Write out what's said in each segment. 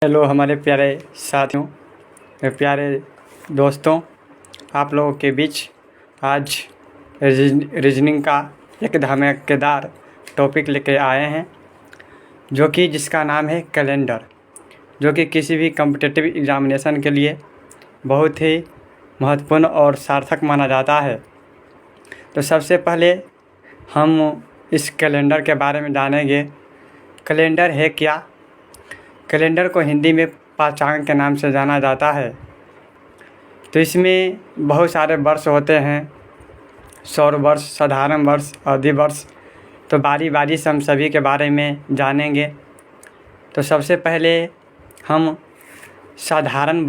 Hello हमारे प्यारे साथियों, प्यारे दोस्तों, आप लोगों के बीच आज रीजनिंग का एक धमाकेदार टॉपिक लेके आए हैं, जो कि जिसका नाम है कैलेंडर, जो कि किसी भी कॉम्पिटिटिव एग्ज़ामिनेशन के लिए बहुत ही महत्वपूर्ण और सार्थक माना जाता है। तो सबसे पहले हम इस कैलेंडर के बारे में जानेंगे। कैलेंडर है क्या? कैलेंडर को हिंदी में पाचांग के नाम से जाना जाता है। तो इसमें बहुत सारे वर्ष होते हैं, सौर वर्ष, साधारण वर्ष, अवधि वर्ष। तो बारी बारी से हम सभी के बारे में जानेंगे। तो सबसे पहले हम साधारण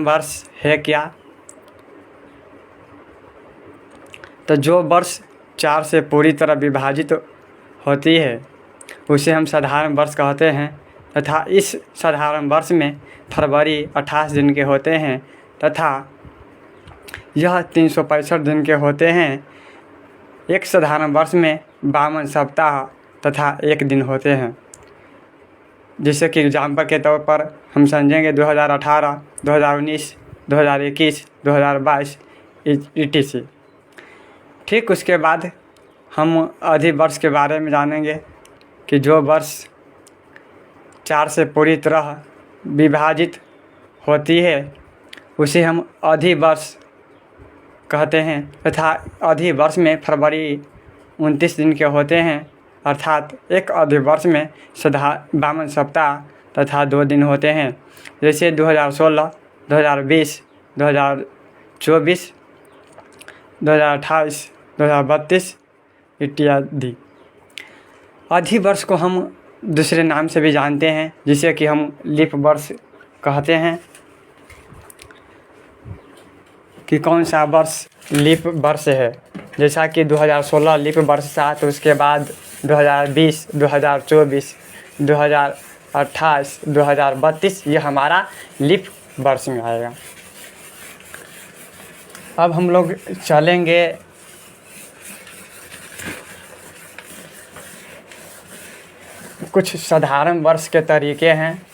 वर्ष है क्या? तो जो वर्ष 4 से पूरी तरह विभाजित होती है उसे हम साधारण वर्ष कहते हैं, तथा इस साधारण वर्ष में फरवरी 28 दिन के होते हैं तथा यह 365 दिन के होते हैं। एक साधारण वर्ष में 52 सप्ताह तथा एक दिन होते हैं। जैसे कि एग्जाम्पल के तौर पर हम समझेंगे 2018, 2019, 2021, 2022 etc। ठीक उसके बाद हम अवधि वर्ष के बारे में जानेंगे कि जो वर्ष 4 से पूरी तरह विभाजित होती है उसे हम अवधि वर्ष कहते हैं, तथा अवधि वर्ष में फरवरी 29 दिन के होते हैं, अर्थात एक अवधि वर्ष में 52 सप्ताह तथा 2 दिन होते हैं। जैसे 2016, 2020, 2024, 2028, 2032 इत्यादि। अवधि वर्ष को हम दूसरे नाम से भी जानते हैं, जिसे कि हम लीप वर्ष कहते हैं। कि कौन सा वर्ष लीप वर्ष है? जैसा कि 2016 लीप वर्ष था, तो उसके बाद 2020, 2024, 2028, 2032 ये हमारा लीप वर्ष में आएगा। अब हम लोग चलेंगे कुछ साधारण वर्ष के तरीके हैं।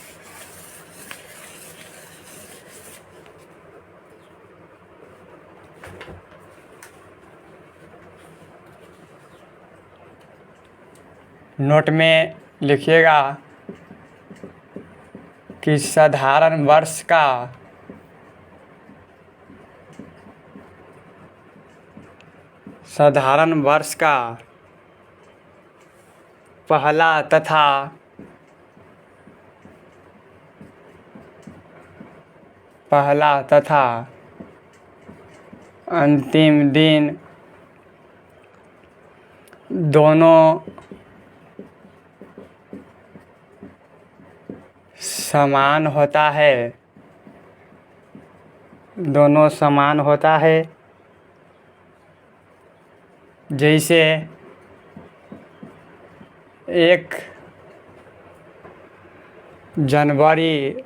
नोट में लिखिएगा कि साधारण वर्ष का पहला तथा अंतिम दिन दोनों समान होता है। जैसे 1 जनवरी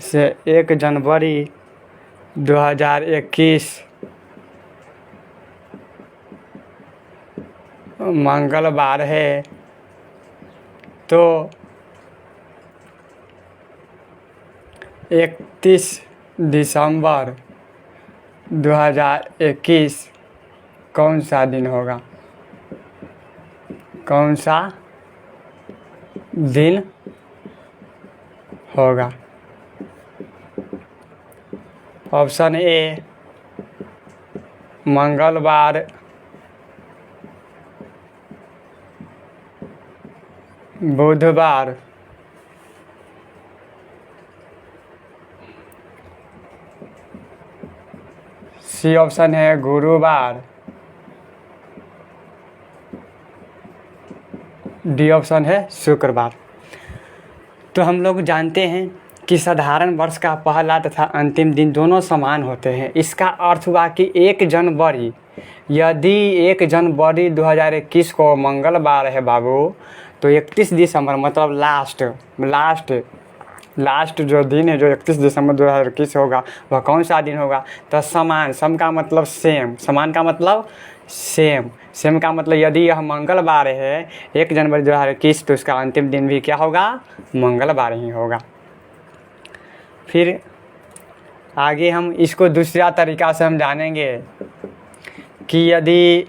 से 1 जनवरी 2021 मंगलवार है, तो 31 दिसंबर 2021 कौन सा दिन होगा? कौन सा दिन होगा? ऑप्शन ए मंगलवार, बुधवार, सी ऑप्शन है गुरुवार, डी ऑप्शन है शुक्रवार। तो हम लोग जानते हैं कि साधारण वर्ष का पहला तथा अंतिम दिन दोनों समान होते हैं। इसका अर्थ हुआ कि 1 जनवरी, यदि 1 जनवरी 2021 को मंगलवार है बाबू, तो 31 दिसंबर मतलब लास्ट जो दिन है, जो 31 दिसंबर 2021 होगा, वह कौन सा दिन होगा? तो समान, सम का मतलब सेम, समान का मतलब सेम। सेम का मतलब यदि यह मंगलवार है 1 जनवरी 2021 तो इसका अंतिम दिन भी क्या होगा, मंगलवार ही होगा। फिर आगे हम इसको दूसरा तरीका से हम जानेंगे कि यदि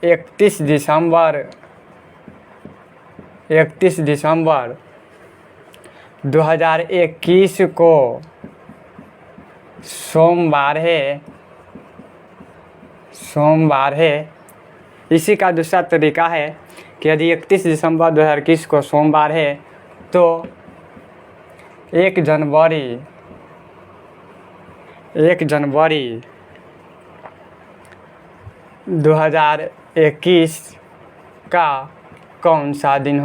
31 दिसंबर 2021 को सोमवार है, इसी का दूसरा तरीका है कि यदि 31 दिसंबर 2021 को सोमवार है तो 1 जनवरी 2021 का कौन सा दिन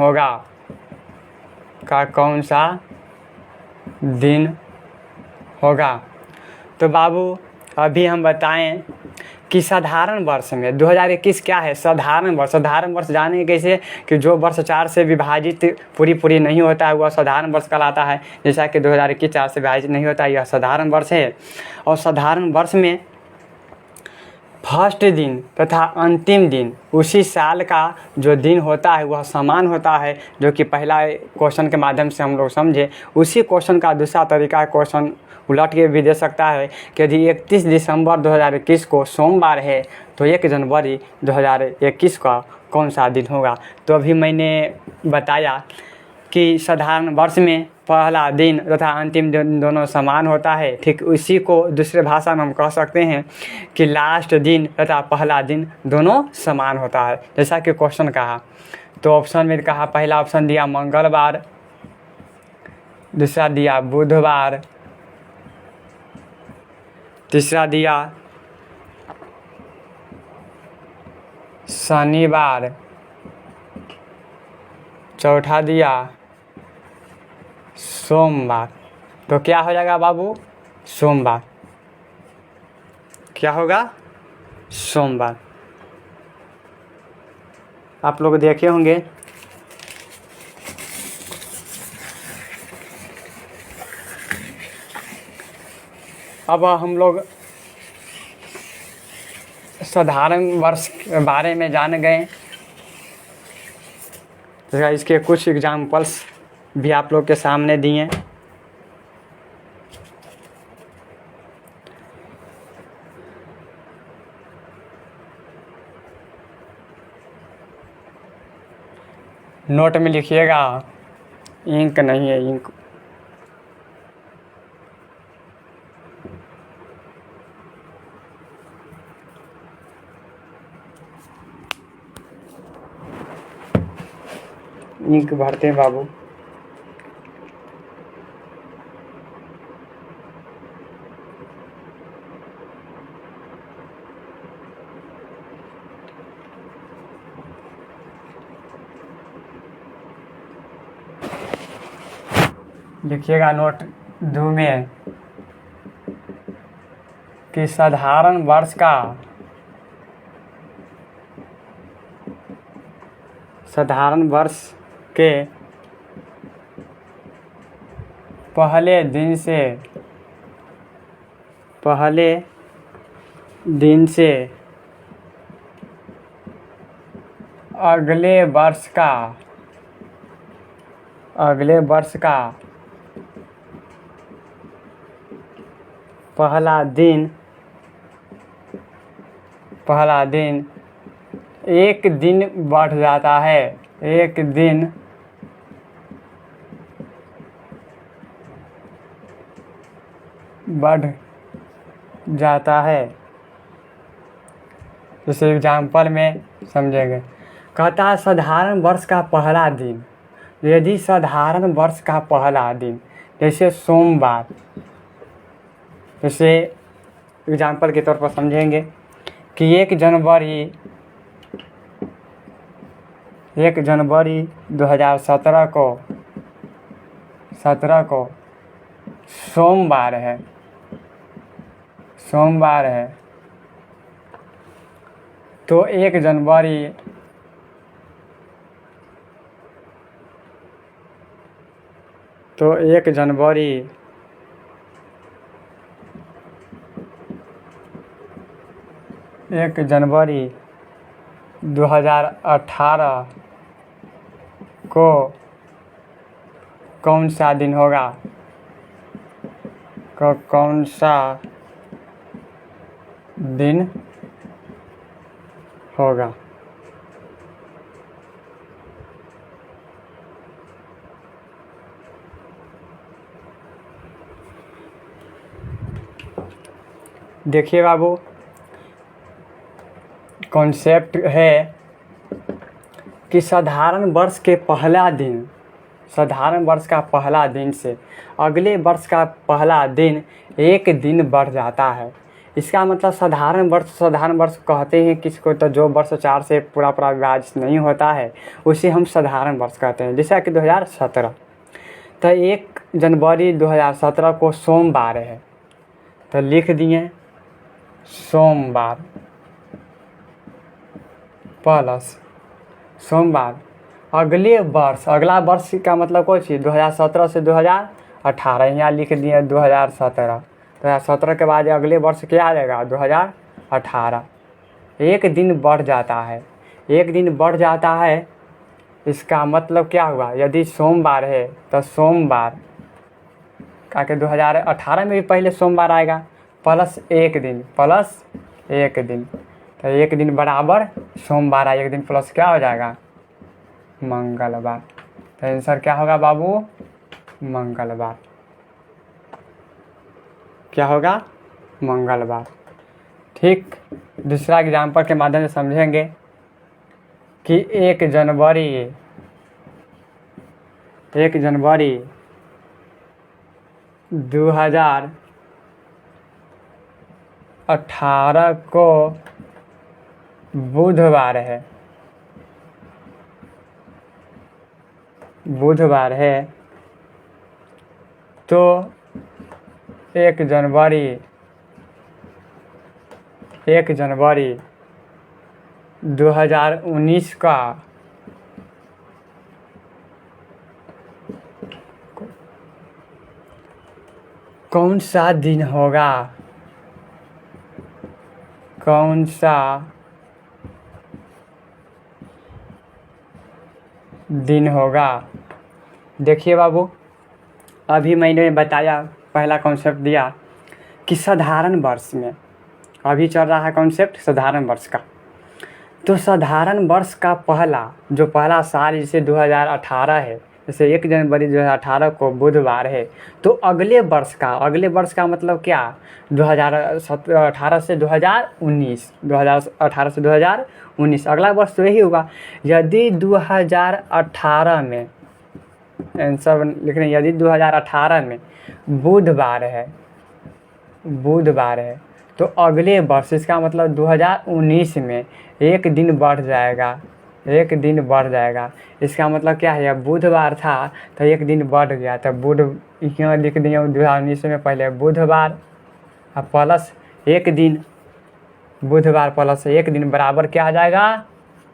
होगा। तो बाबू अभी हम बताएं कि साधारण वर्ष में 2021 क्या है, साधारण वर्ष जानेंगे कैसे कि जो वर्ष 4 से विभाजित पूरी नहीं होता है वह साधारण वर्ष कहलाता है। जैसा कि 2021 4 से विभाजित नहीं होता है, यह साधारण वर्ष है। और साधारण वर्ष में फर्स्ट दिन तथा अंतिम दिन उसी साल का जो दिन होता है वह समान होता है, जो कि पहला क्वेश्चन के माध्यम से हम लोग समझे। उसी क्वेश्चन का दूसरा तरीका क्वेश्चन उलट के भी दे सकता है कि यदि 31 दिसंबर 2021 को सोमवार है तो 1 जनवरी 2021 का कौन सा दिन होगा। तो अभी मैंने बताया कि साधारण वर्ष में पहला दिन तथा अंतिम दिन दोनों समान होता है। ठीक उसी को दूसरे भाषा में हम कह सकते हैं कि लास्ट दिन तथा पहला दिन दोनों समान होता है, जैसा कि क्वेश्चन कहा। तो ऑप्शन में कहा, पहला ऑप्शन दिया मंगलवार, दूसरा दिया बुधवार, तीसरा दिया शनिवार, चौथा दिया सोमवार। तो क्या हो जाएगा बाबू, सोमवार। क्या होगा, सोमवार। आप लोग देखे होंगे अब हम लोग साधारण वर्ष के बारे में जान गए। तो इसके कुछ एग्जाम्पल्स भी आप लोग के सामने दिए। नोट में लिखिएगा, इंक नहीं है, इंक भरते हैं बाबू। लिखिएगा नोट 2 में कि साधारण वर्ष के पहले दिन से अगले वर्ष का पहला दिन एक दिन बढ़ जाता है, एक दिन बढ़ जाता है। जैसे एग्जाम्पल में समझेंगे। कहता है साधारण वर्ष का पहला दिन, यदि साधारण वर्ष का पहला दिन जैसे सोमवार, जैसे एग्जाम्पल के तौर पर समझेंगे कि 1 जनवरी 2017 को सोमवार है, तो 1 जनवरी तो 1 जनवरी 2021 1 जनवरी 2018 को कौन सा दिन होगा? कौन सा दिन होगा? देखिए बाबू, कॉन्सेप्ट है कि साधारण वर्ष के पहला दिन, साधारण वर्ष का पहला दिन से अगले वर्ष का पहला दिन एक दिन बढ़ जाता है। इसका मतलब साधारण वर्ष कहते हैं किसको? तो जो वर्ष 4 से पूरा विभाजित नहीं होता है उसे हम साधारण वर्ष कहते हैं। जैसा कि 2017, तो 1 जनवरी 2017 को सोमवार है, तो लिख दिए सोमवार प्लस सोमवार। अगले वर्ष, अगला वर्ष का मतलब कोई चीज़ 2017 से 2018, यहाँ लिख दिए 2017 के बाद अगले वर्ष क्या आ जाएगा? 2018। एक दिन बढ़ जाता है, एक दिन बढ़ जाता है। इसका मतलब क्या हुआ? यदि सोमवार है तो सोमवार का के 2018 में भी पहले सोमवार आएगा, प्लस एक दिन, तो एक दिन बराबर सोमवार है, एक दिन प्लस क्या हो जाएगा? मंगलवार। तो आंसर क्या होगा बाबू? मंगलवार। क्या होगा? मंगलवार। ठीक, दूसरा एग्जाम्पल के माध्यम से समझेंगे कि 1 जनवरी 2018 को बुधवार है, तो 1 जनवरी 2019 का कौन सा दिन होगा? कौन सा दिन होगा? देखिए बाबू, अभी मैंने बताया, पहला कॉन्सेप्ट दिया कि साधारण वर्ष में, अभी चल रहा है कॉन्सेप्ट साधारण वर्ष का। तो साधारण वर्ष का पहला साल जैसे 2018 है, जैसे 1 जनवरी 2018 को बुधवार है, तो अगले वर्ष का मतलब क्या? 2018 से 2019, अगला वर्ष तो यही होगा। यदि 2018 में, आंसर लिख रहे हैं, यदि 2018 में बुधवार है तो अगले वर्ष, इसका मतलब 2019 में एक दिन बढ़ जाएगा, इसका मतलब क्या है? अब बुधवार था तो एक दिन बढ़ गया, तो यहाँ लिख दिए 2019 में पहले बुधवार और प्लस एक दिन, बुधवार प्लस एक दिन बराबर क्या आ जाएगा?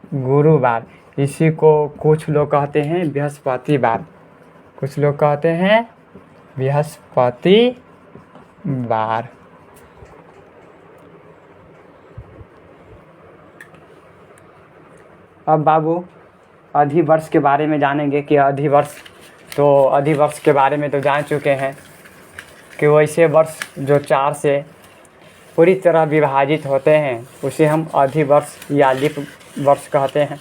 गुरुवार। इसी को कुछ लोग कहते हैं बृहस्पतिवार, बृहस्पतिवार। अब बाबू अधिवर्ष के बारे में जानेंगे कि अधिवर्ष के बारे में तो जान चुके हैं कि वैसे वर्ष जो 4 से पूरी तरह विभाजित होते हैं उसे हम अधिवर्ष या लीप वर्ष कहते हैं।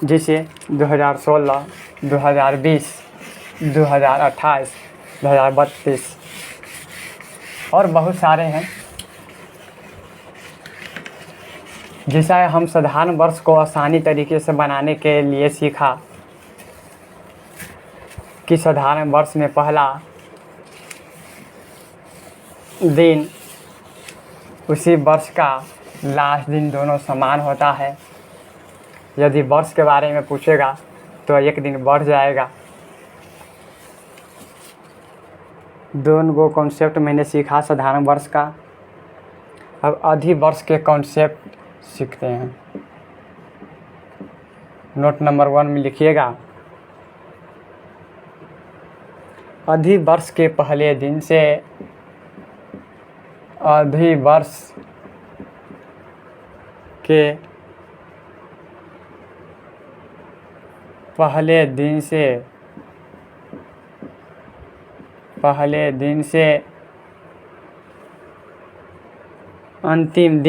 जैसे 2016, 2020, 2028, 2032 और बहुत सारे हैं। जैसा हम साधारण वर्ष को आसानी तरीके से बनाने के लिए सीखा कि साधारण वर्ष में पहला दिन उसी वर्ष का लास्ट दिन दोनों समान होता है। यदि वर्ष के बारे में पूछेगा तो एक दिन बढ़ जाएगा। दोनों को कॉन्सेप्ट मैंने सीखा साधारण वर्ष का। अब अधिवर्ष के कॉन्सेप्ट सीखते हैं। नोट नंबर 1 में लिखिएगा, अधिवर्ष के पहले दिन से अधिवर्ष के पहले दिन से अंतिम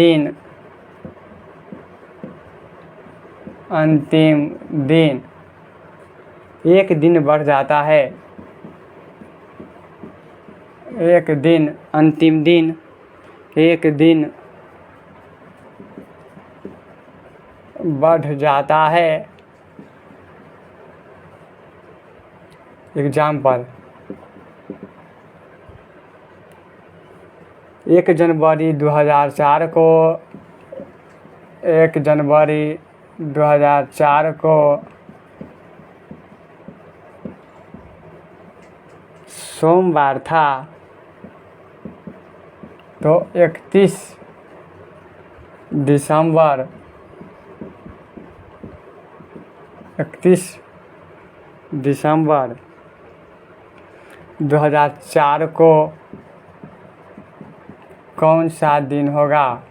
दिन एक दिन बढ़ जाता है। एक दिन अंतिम दिन एक दिन बढ़ जाता है। एग्जाम्पल, 1 जनवरी 2004 को 1 जनवरी 2004 को सोमवार था, तो 31 दिसंबर 2004 को कौन सा दिन होगा?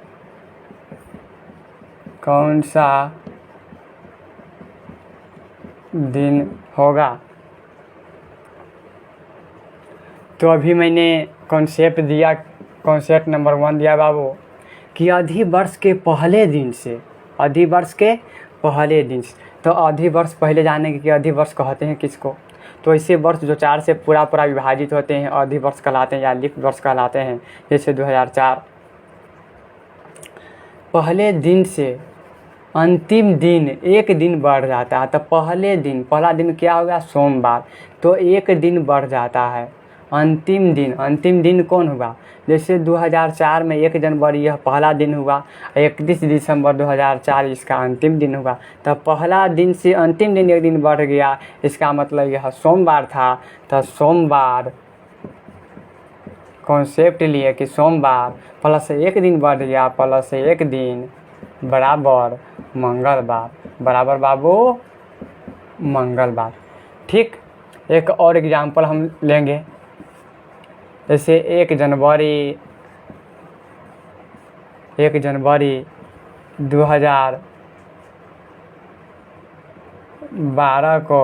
कौन सा दिन होगा? तो अभी मैंने कॉन्सेप्ट नंबर 1 दिया बाबू कि अधिवर्ष के पहले दिन से, तो अधिवर्ष पहले जानेंगे कि अधिवर्ष कहते हैं किसको। तो ऐसे वर्ष जो 4 से पूरा विभाजित होते हैं अधिवर्ष कहलाते हैं या लीप वर्ष कहलाते हैं। जैसे 2004, पहले दिन से अंतिम दिन एक दिन बढ़ जाता है। तो पहला दिन क्या होगा? सोमवार, तो एक दिन बढ़ जाता है। अंतिम दिन कौन होगा? जैसे 2004 में 1 जनवरी यह पहला दिन हुआ, 31 दिसंबर 2004 इसका अंतिम दिन होगा। तो पहला दिन से अंतिम दिन एक दिन बढ़ गया, इसका मतलब यह सोमवार था। तो सोमवार कॉन्सेप्ट लिए कि सोमवार प्लस एक दिन बढ़ गया, प्लस एक दिन बराबर मंगलवार, बराबर बाबू मंगलवार। ठीक, एक और एग्जाम्पल हम लेंगे। जैसे 1 जनवरी 2012 को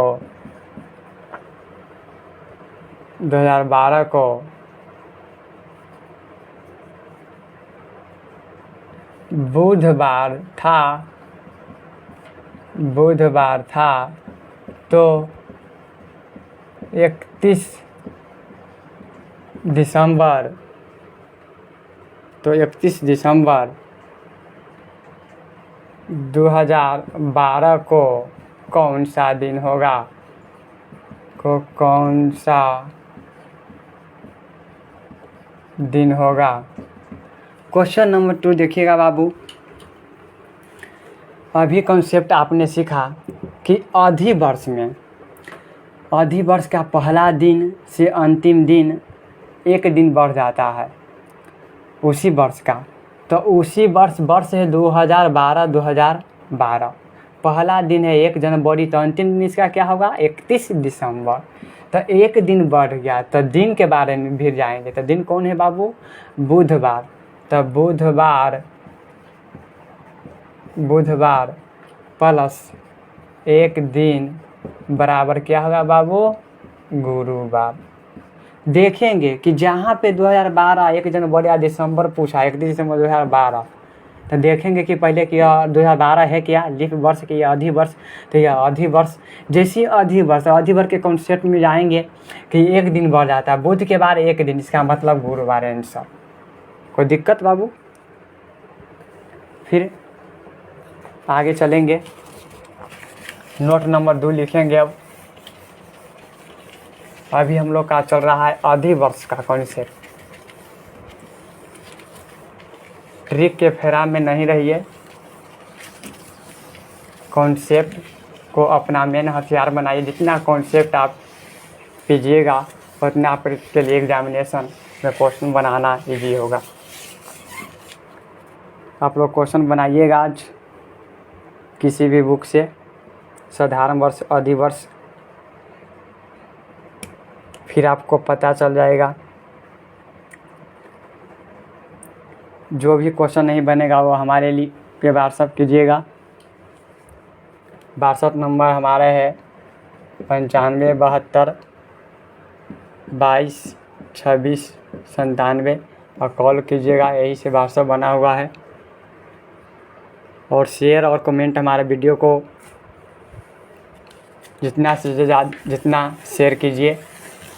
बुधवार था, तो 31 दिसंबर 2012 को कौन सा दिन होगा? कौन सा दिन होगा? क्वेश्चन नंबर 2 देखिएगा बाबू। अभी कॉन्सेप्ट आपने सीखा कि अधिवर्ष का पहला दिन से अंतिम दिन एक दिन बढ़ जाता है उसी वर्ष का। तो उसी वर्ष है 2012। पहला दिन है 1 जनवरी, तो अंतिम दिन इसका क्या होगा? 31 दिसंबर। तो एक दिन बढ़ गया। तो दिन के बारे में भी जाएंगे। तो दिन कौन है बाबू? बुधवार। तो बुधवार प्लस एक दिन बराबर क्या होगा बाबू? गुरुवार। देखेंगे कि जहाँ पे 2012 1 जनवरी या दिसंबर पूछा, 31 दिसंबर 2012, तो देखेंगे कि पहले कि 2012 है क्या लीप वर्ष की या अधिवर्ष? तो यह अधिवर्ष। जैसे अधिवर्ष के कॉन्सेप्ट में जाएंगे कि एक दिन बढ़ जाता है, बुध के बाद एक दिन, इसका मतलब गुरुवार है आंसर। कोई दिक्कत बाबू? फिर आगे चलेंगे, नोट नंबर 2 लिखेंगे। अभी हम लोग का चल रहा है अधिवर्ष का कॉन्सेप्ट। ट्रिक के फेरा में नहीं रहिए, कॉन्सेप्ट को अपना मेन हथियार बनाइए। जितना कॉन्सेप्ट आप कीजिएगा उतना आपके लिए एग्जामिनेशन में क्वेश्चन बनाना इजी होगा। आप लोग क्वेश्चन बनाइएगा आज किसी भी बुक से, साधारण वर्ष, अधिवर्ष, फिर आपको पता चल जाएगा। जो भी क्वेश्चन नहीं बनेगा वो हमारे लिए पे व्हाट्सअप कीजिएगा। व्हाट्सअप नंबर हमारा है 95 72 22 26 97 और कॉल कीजिएगा, यही से व्हाट्सअप बना हुआ है। और शेयर और कमेंट हमारे वीडियो को जितना से ज़्यादा जितना शेयर कीजिए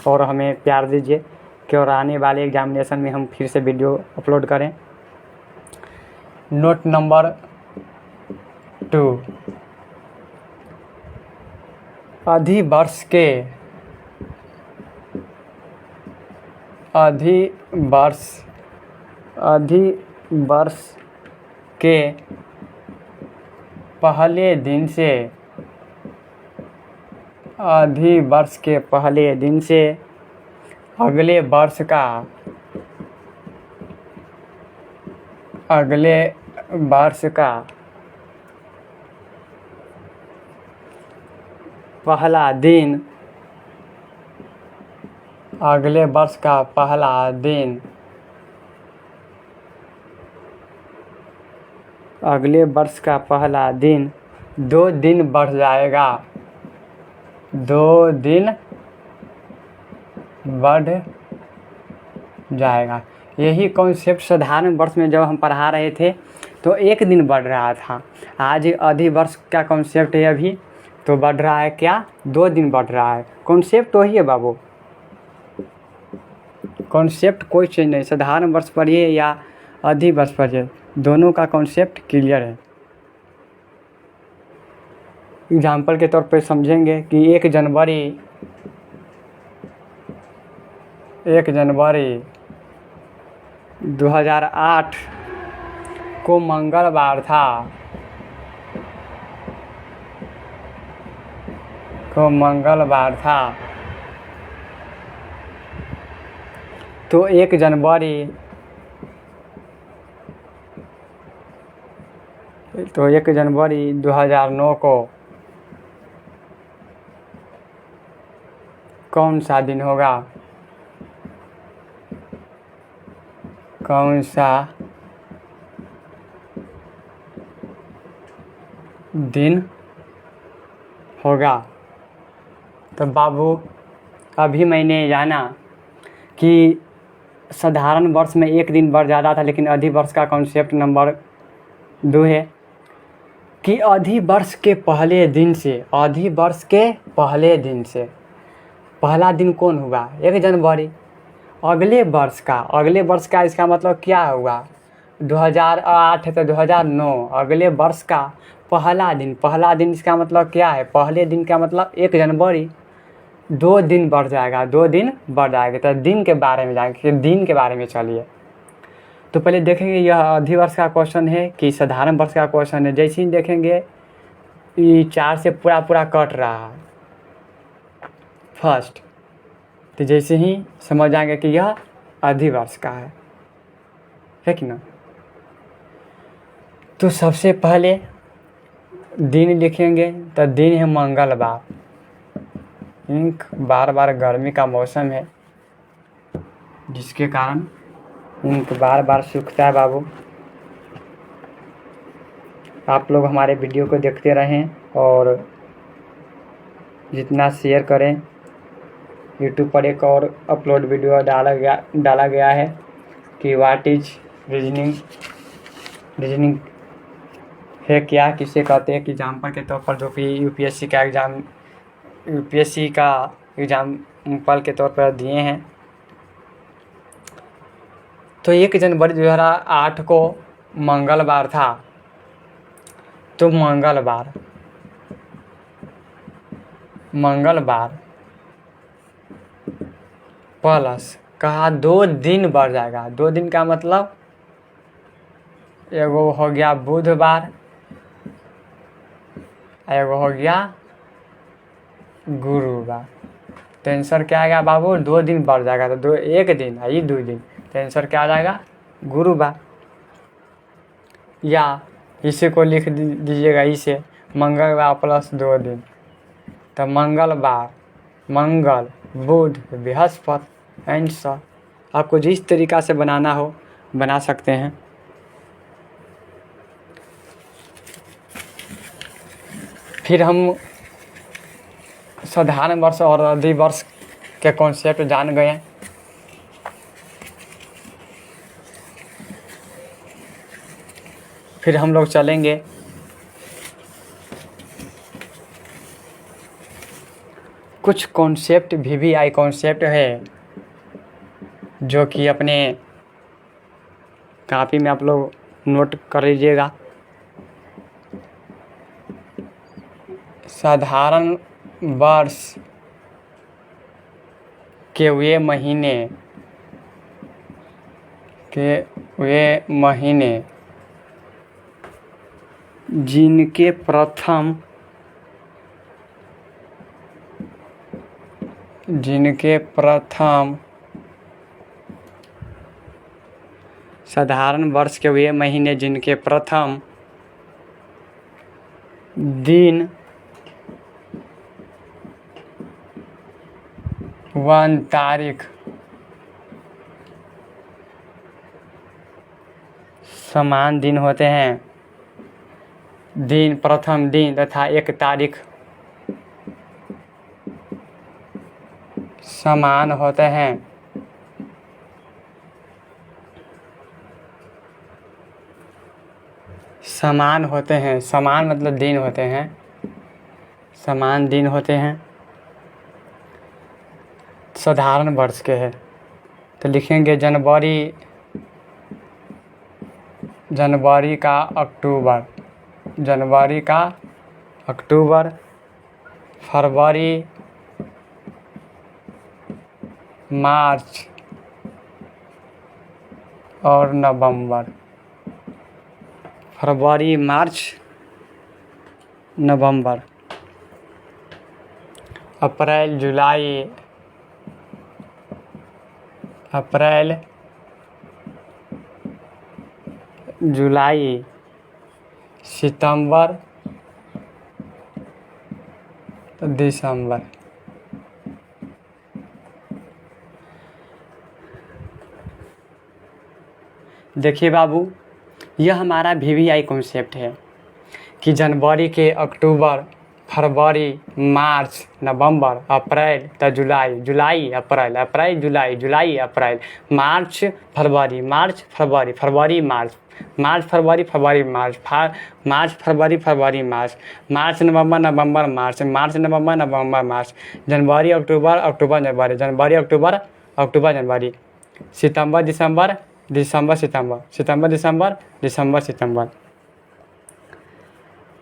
और हमें प्यार दीजिए कि और आने वाले एग्जामिनेशन में हम फिर से वीडियो अपलोड करें। नोट नंबर 2, अधिवर्ष के पहले दिन से अगले वर्ष का पहला दिन अगले वर्ष का पहला दिन 2 दिन बढ़ जाएगा। 2 दिन बढ़ जाएगा। यही कॉन्सेप्ट साधारण वर्ष में जब हम पढ़ा रहे थे तो 1 दिन बढ़ रहा था। आज अधिवर्ष का कॉन्सेप्ट है अभी तो बढ़ रहा है क्या, 2 दिन बढ़ रहा है। कॉन्सेप्ट वही है बाबू, कॉन्सेप्ट कोई चेंज नहीं। साधारण वर्ष पढ़िए या अधिवर्ष पढ़िए, दोनों का कॉन्सेप्ट क्लियर है। एग्जाम्पल के तौर पे समझेंगे कि 1 जनवरी 2008 को मंगलवार था। तो 1 जनवरी 2009 को कौन सा दिन होगा? कौन सा दिन होगा? तो बाबू अभी मैंने जाना कि साधारण वर्ष में 1 दिन बढ़ जाता था, लेकिन अधिवर्ष का कॉन्सेप्ट नंबर 2 है कि अधिवर्ष के पहले दिन से पहला दिन कौन हुआ? 1 जनवरी। अगले वर्ष का इसका मतलब क्या हुआ? 2008 है तो 2009, अगले वर्ष का पहला दिन इसका मतलब क्या है? पहले दिन का मतलब 1 जनवरी। 2 दिन बढ़ जाएगा। तो दिन के बारे में जाएंगे, दिन के बारे में चलिए। तो पहले देखेंगे यह अधिवर्ष का क्वेश्चन है कि साधारण वर्ष का क्वेश्चन है। जैसे ही देखेंगे ये 4 से पूरा कट रहा है फर्स्ट, तो जैसे ही समझ जाएंगे कि यह अधिवर्ष का है कि ना। तो सबसे पहले दिन लिखेंगे तो दिन है मंगलवार। इंक बार गर्मी का मौसम है जिसके कारण इंक बार सूखता है बाबू। आप लोग हमारे वीडियो को देखते रहें और जितना शेयर करें। यूट्यूब पर एक और अपलोड वीडियो डाला गया है कि व्हाट इज रीजनिंग है क्या, किसे कहते हैं। कि एग्जाम्पल के तौर पर जो कि यूपीएससी का एग्जाम्पल के तौर पर दिए हैं। तो 1 जनवरी 2008 को मंगलवार था। तो मंगलवार प्लस कहा 2 दिन बढ़ जाएगा। 2 दिन का मतलब एगो हो गया बुधवार, एगो हो गया गुरुवार। तो आंसर क्या आएगा बाबू? 2 दिन बढ़ जाएगा। तो 1 दिन है, ये 2 दिन। तो आंसर क्या आ जाएगा? गुरुवार। या इसे को लिख दीजिएगा, इसे मंगलवार प्लस 2 दिन। तो मंगलवार, मंगल, बुध, बृहस्पति, आंसर। आपको जिस तरीक़ा से बनाना हो बना सकते हैं। फिर हम साधारण वर्ष और अधिवर्ष के कॉन्सेप्ट जान गए। फिर हम लोग चलेंगे कुछ कॉन्सेप्ट VVI कॉन्सेप्ट है जो कि अपने कापी में आप लोग नोट कर लीजिएगा। साधारण वर्ष के वे महीने जिनके प्रथम साधारण वर्ष के वे महीने जिनके प्रथम दिन 1 तारीख समान दिन होते हैं। दिन प्रथम दिन तथा 1 तारीख समान होते हैं। समान होते हैं, समान मतलब दिन होते हैं, समान दिन होते हैं, साधारण वर्ष के हैं। तो लिखेंगे जनवरी का अक्टूबर, फरवरी, मार्च और नवंबर। फरवरी, मार्च, नवंबर। अप्रैल, जुलाई, सितंबर, दिसंबर। देखिए बाबू, यह हमारा VVI कॉन्सेप्ट है कि जनवरी के अक्टूबर, फरवरी, मार्च, नवंबर, अप्रैल तो जुलाई, अप्रैल, जुलाई, अप्रैल, मार्च, फरवरी, मार्च, फरवरी, मार्च, फरवरी, मार्च, नवंबर, मार्च, नवंबर, मार्च, जनवरी, अक्टूबर, जनवरी, सितंबर, दिसंबर, सितंबर।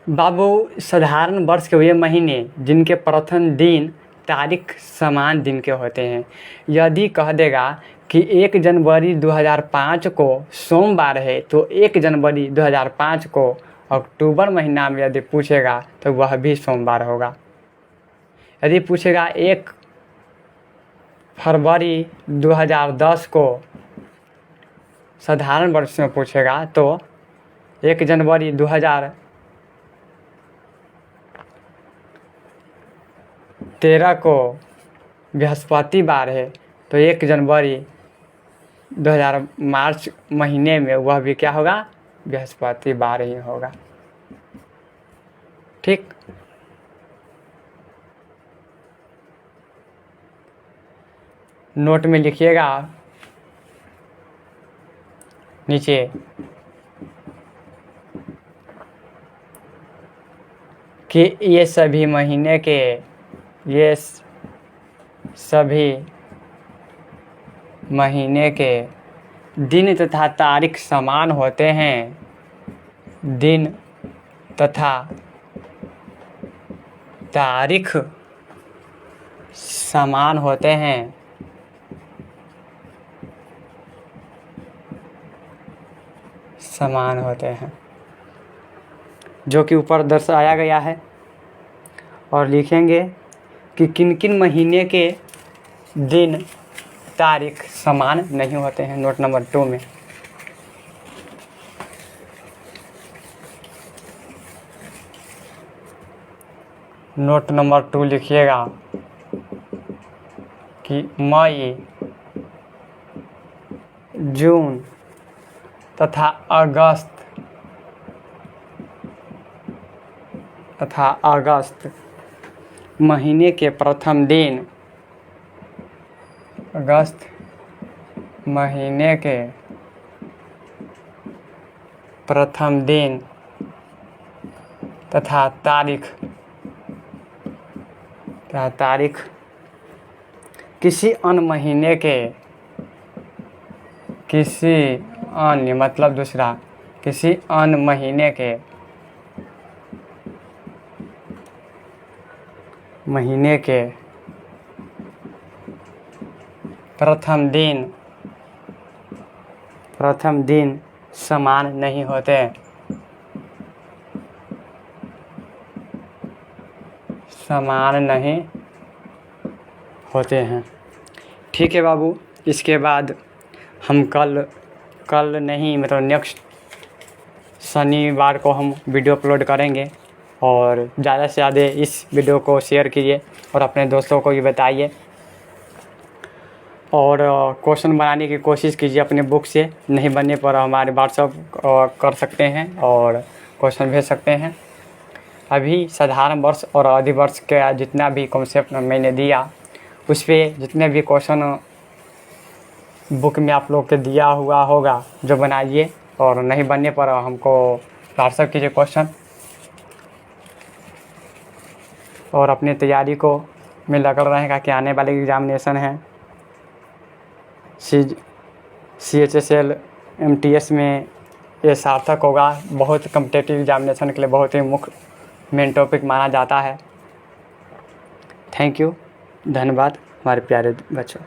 बाबू, साधारण वर्ष के वे महीने जिनके प्रथम दिन तारीख समान दिन के होते हैं। यदि कह देगा कि 1 जनवरी 2005 को सोमवार है तो 1 जनवरी 2005 को अक्टूबर महीना में यदि पूछेगा तो वह भी सोमवार होगा। यदि पूछेगा 1 फरवरी 2010 को साधारण वर्ष में पूछेगा तो 1 जनवरी 2013 को बृहस्पतिवार है तो 1 जनवरी 2000 मार्च महीने में वह भी क्या होगा, बृहस्पतिवार ही होगा। ठीक। नोट में लिखिएगा नीचे कि ये सभी महीने के दिन तथा तारीख समान होते हैं। दिन तथा तारीख समान होते हैं। जो कि ऊपर दर्शाया गया है। और लिखेंगे कि किन किन महीने के दिन तारीख समान नहीं होते हैं। नोट नंबर 2 में नोट नंबर 2 लिखिएगा कि मई, जून तथा अगस्त तथा अगस्त महीने के प्रथम दिन, अगस्त महीने के प्रथम दिन तथा तारीख किसी अन्य महीने के, किसी अन्य मतलब दूसरा, किसी अन्य महीने के प्रथम दिन समान नहीं होते, समान नहीं होते हैं। ठीक है बाबू, इसके बाद हम कल नहीं मतलब नेक्स्ट शनिवार को हम वीडियो अपलोड करेंगे। और ज़्यादा से ज़्यादा इस वीडियो को शेयर कीजिए और अपने दोस्तों को भी बताइए। और क्वेश्चन बनाने की कोशिश कीजिए अपने बुक से, नहीं बनने पर हमारे व्हाट्सएप कर सकते हैं और क्वेश्चन भेज सकते हैं। अभी साधारण वर्ष और अधिवर्ष का जितना भी कॉन्सेप्ट मैंने दिया, उस पर जितने भी क्वेश्चन बुक में आप लोग के दिया हुआ होगा जो बनाइए, और नहीं बनने पर हमको व्हाट्सएप कीजिए क्वेश्चन। और अपनी तैयारी को में लगा रहेगा कि आने वाले एग्जामिनेशन हैं CHSL MTS में, ये सार्थक होगा। बहुत कम्पिटिटिव एग्जामिनेशन के लिए बहुत ही मुख्य मेन टॉपिक माना जाता है। थैंक यू, धन्यवाद हमारे प्यारे बच्चों।